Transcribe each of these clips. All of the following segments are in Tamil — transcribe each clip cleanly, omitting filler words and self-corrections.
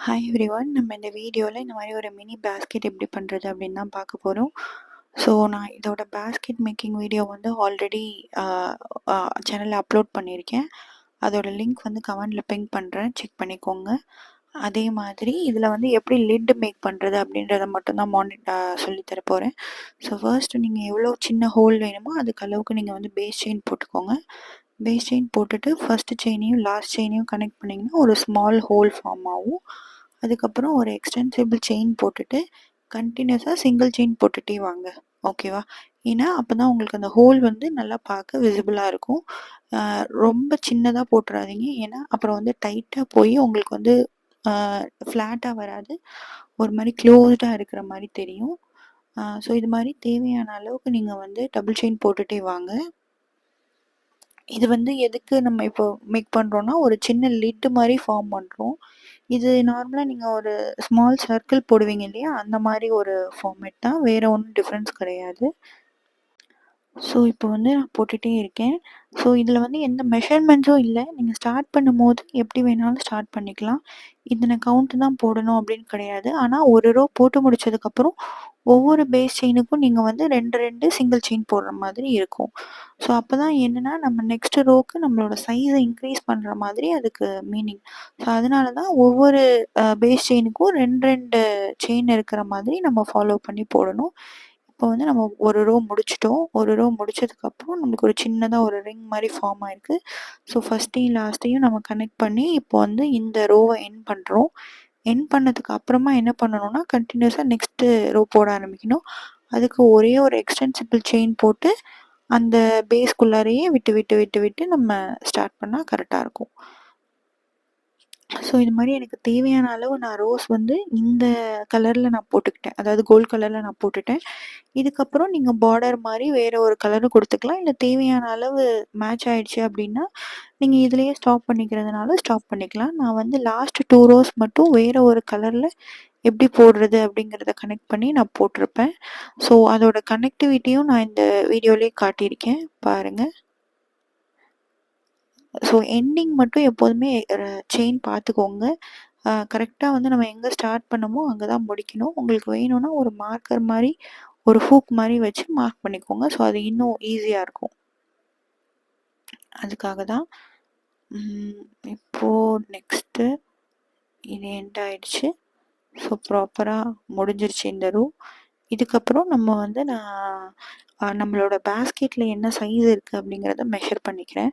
Hi everyone. நம்ம இந்த வீடியோவில் இந்த மாதிரி ஒரு மினி பேஸ்கெட் எப்படி பண்ணுறது அப்படின்னு தான் பார்க்க போகிறோம். ஸோ நான் இதோட பேஸ்கெட் மேக்கிங் வீடியோ வந்து ஆல்ரெடி சேனலில் அப்லோட் பண்ணியிருக்கேன். அதோட லிங்க் வந்து கமெண்டில் பின் பண்ணுறேன், செக் பண்ணிக்கோங்க. அதே மாதிரி இதில் வந்து எப்படி லிட் மேக் பண்ணுறது அப்படின்றத மட்டும்தான் சொல்லித்தர போகிறேன். ஸோ ஃபர்ஸ்ட் நீங்கள் எவ்வளோ சின்ன ஹோல் வேணுமோ அதுக்கு அளவுக்கு நீங்கள் வந்து பேஸ் செயின் போட்டுக்கோங்க. பேஸ் செயின் போட்டுட்டு ஃபஸ்ட்டு செயினையும் லாஸ்ட் செயினையும் கனெக்ட் பண்ணிங்கன்னா ஒரு ஸ்மால் ஹோல் ஃபார்ம் ஆகும். அதுக்கப்புறம் ஒரு எக்ஸ்டென்சிபிள் செயின் போட்டுட்டு கண்டினியூஸாக சிங்கிள் செயின் போட்டுகிட்டே வாங்க, ஓகேவா? ஏன்னா அப்போ தான் உங்களுக்கு அந்த ஹோல் வந்து நல்லா பார்க்க விசிபிளாக இருக்கும். ரொம்ப சின்னதாக போட்டுறாதீங்க, ஏன்னா அப்புறம் வந்து டைட்டாக போய் உங்களுக்கு வந்து ஃப்ளாட்டாக வராது, ஒரு மாதிரி க்ளோஸ்டாக இருக்கிற மாதிரி தெரியும். ஸோ இது மாதிரி தேவையான அளவுக்கு நீங்கள் வந்து டபுள் செயின் போட்டுகிட்டே வாங்க. இது வந்து எதுக்கு நம்ம இப்போ மேக் பண்ணுறோன்னா ஒரு சின்ன லிட்டு மாதிரி ஃபார்ம் பண்ணுறோம். இது நார்மலாக நீங்கள் ஒரு ஸ்மால் சர்க்கிள் போடுவீங்க இல்லையா, அந்த மாதிரி ஒரு ஃபார்மேட் தான், வேறு ஒன்றும் டிஃப்ரென்ஸ் கிடையாது. ஸோ இப்போ வந்து நான் போட்டுகிட்டே இருக்கேன். ஸோ இதில் வந்து எந்த மெஷர்மெண்ட்ஸும் இல்லை, நீங்கள் ஸ்டார்ட் பண்ணும்போது எப்படி வேணாலும் ஸ்டார்ட் பண்ணிக்கலாம். இத்தனை கவுண்ட்டு தான் போடணும் அப்படின்னு கிடையாது. ஆனால் ஒரு ரோ போட்டு முடிச்சதுக்கப்புறம் ஒவ்வொரு பேஸ் செயினுக்கும் நீங்கள் வந்து 2 சிங்கிள் செயின் போடுற மாதிரி இருக்கும். ஸோ அப்போ தான் என்னென்னா நம்ம நெக்ஸ்ட் ரோக்கு நம்மளோட சைஸை இன்க்ரீஸ் பண்ணுற மாதிரி அதுக்கு மீனிங். ஸோ அதனால தான் ஒவ்வொரு பேஸ் செயினுக்கும் 2 செயின் இருக்கிற மாதிரி நம்ம ஃபாலோ பண்ணி போடணும். இப்போ வந்து நம்ம ஒரு ரோ முடிச்சிட்டோம். ஒரு ரோ முடிச்சதுக்கப்புறம் நமக்கு ஒரு சின்னதாக ஒரு ரிங் மாதிரி ஃபார்ம் ஆயிருக்கு. ஸோ ஃபஸ்ட்டையும் லாஸ்ட்டையும் நம்ம கனெக்ட் பண்ணி இப்போ வந்து இந்த ரோவை எண்ட் பண்ணுறோம். எண்ட் பண்ணதுக்கு அப்புறமா என்ன பண்ணணும்னா கண்டினியூஸாக நெக்ஸ்ட்டு ரோ போட ஆரம்பிக்கணும். அதுக்கு ஒரே ஒரு எக்ஸ்டென்சிபிள் செயின் போட்டு அந்த பேஸ்குள்ளாரையே விட்டு விட்டு விட்டு விட்டு நம்ம ஸ்டார்ட் பண்ணால் கரெக்டாக இருக்கும். ஸோ இது மாதிரி எனக்கு தேவையான அளவு நான் ரோஸ் வந்து இந்த கலரில் நான் போட்டுக்கிட்டேன், அதாவது கோல்ட் கலரில் நான் போட்டுட்டேன். இதுக்கப்புறம் நீங்கள் பார்டர் மாதிரி வேறு ஒரு கலரும் கொடுத்துக்கலாம், இல்லை தேவையான அளவு மேட்ச் ஆகிடுச்சு அப்படின்னா நீங்கள் இதிலையே ஸ்டாப் பண்ணிக்கிறதுனால ஸ்டாப் பண்ணிக்கலாம். நான் வந்து லாஸ்ட் 2 ரோஸ் மட்டும் வேறு ஒரு கலரில் எப்படி போடுறது அப்படிங்கிறத கனெக்ட் பண்ணி நான் போட்டிருப்பேன். ஸோ அதோட கனெக்டிவிட்டியும் நான் இந்த வீடியோலேயே காட்டியிருக்கேன், பாருங்கள். ஸோ எண்டிங் மட்டும் எப்போதுமே செயின் பார்த்துக்கோங்க. கரெக்டாக வந்து நம்ம எங்கே ஸ்டார்ட் பண்ணமோ அங்கே தான் முடிக்கணும். உங்களுக்கு வேணும்னா ஒரு மார்க்கர் மாதிரி ஒரு ஹூக் மாதிரி வச்சு மார்க் பண்ணிக்கோங்க. ஸோ அது இன்னும் ஈஸியாக இருக்கும், அதுக்காக தான். இப்போது நெக்ஸ்ட்டு இது எண்ட் ஆயிடுச்சு. ஸோ ப்ராப்பராக முடிஞ்சிருச்சு இந்த ரோ. இதுக்கப்புறம் நம்ம வந்து நம்மளோட பேஸ்கெட்டில் என்ன சைஸ் இருக்குது அப்படிங்கிறத மெஷர் பண்ணிக்கிறேன்.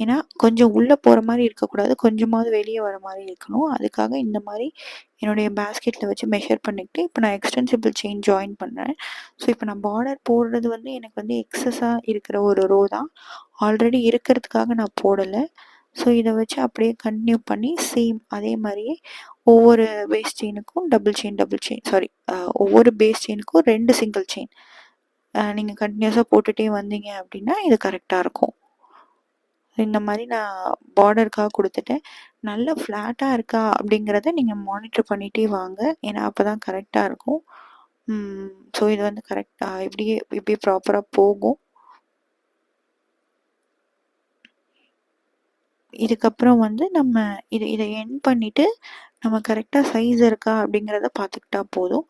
ஏன்னா கொஞ்சம் உள்ளே போகிற மாதிரி இருக்கக்கூடாது, கொஞ்சமாவது வெளியே வர மாதிரி இருக்கணும். அதுக்காக இந்த மாதிரி என்னுடைய பேஸ்கெட்டில் வச்சு மெஷர் பண்ணிக்கிட்டு இப்போ நான் எக்ஸ்டென்சிபிள் செயின் ஜாயின் பண்ணுறேன். ஸோ இப்போ நான் பார்டர் போடுறது வந்து எனக்கு வந்து எக்ஸஸாக இருக்கிற ஒரு ரோ தான், ஆல்ரெடி இருக்கிறதுக்காக நான் போடலை. ஸோ இதை வச்சு அப்படியே கண்டினியூ பண்ணி சேம் அதே மாதிரியே ஒவ்வொரு பேஸ் செயினுக்கும் ஒவ்வொரு பேஸ் செயினுக்கும் 2 சிங்கிள் செயின் நீங்கள் கண்டினியூஸாக போட்டுகிட்டே வந்தீங்க அப்படின்னா இது கரெக்டாக இருக்கும். இந்த மாதிரி நான் பார்டருக்காக கொடுத்துட்டேன். நல்ல ஃப்ளாட்டாக இருக்கா அப்படிங்கிறத நீங்கள் மானிட்டர் பண்ணிகிட்டே வாங்க, ஏன்னா அப்போ தான் கரெக்டாக இருக்கும். ஸோ இது வந்து கரெக்டாக இப்படியே ப்ராப்பராக போகும். இதுக்கப்புறம் வந்து நம்ம இதை எண்ட் பண்ணிவிட்டு நம்ம கரெக்டாக சைஸ் இருக்கா அப்படிங்கிறத பார்த்துக்கிட்டா போதும்.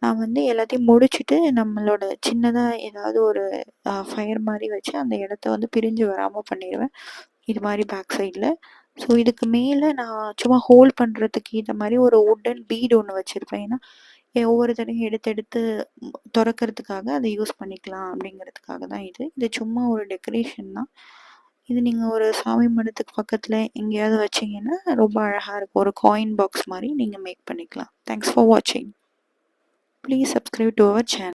நான் வந்து எல்லாத்தையும் முடிச்சுட்டு நம்மளோட சின்னதாக ஏதாவது ஒரு ஃபயர் மாதிரி வச்சு அந்த இடத்த வந்து பிரிஞ்சு வராமல் பண்ணிடுவேன், இது மாதிரி பேக் சைடில். ஸோ இதுக்கு மேலே நான் சும்மா ஹோல்ட் பண்ணுறதுக்கு இந்த மாதிரி ஒரு வுட்டன் பீடு ஒன்று வச்சுருப்பேன். ஏன்னா ஒவ்வொரு தடையும் எடுத்து எடுத்து திறக்கிறதுக்காக அதை யூஸ் பண்ணிக்கலாம் அப்படிங்கிறதுக்காக தான் இது சும்மா ஒரு டெக்கரேஷன் தான். இது நீங்கள் ஒரு சாமி மடத்துக்கு பக்கத்தில் எங்கேயாவது வச்சிங்கன்னா ரொம்ப அழகாக இருக்கும், ஒரு காயின் பாக்ஸ் மாதிரி நீங்கள் மேக் பண்ணிக்கலாம். தேங்க்ஸ் ஃபார் வாட்சிங். Please subscribe to our channel.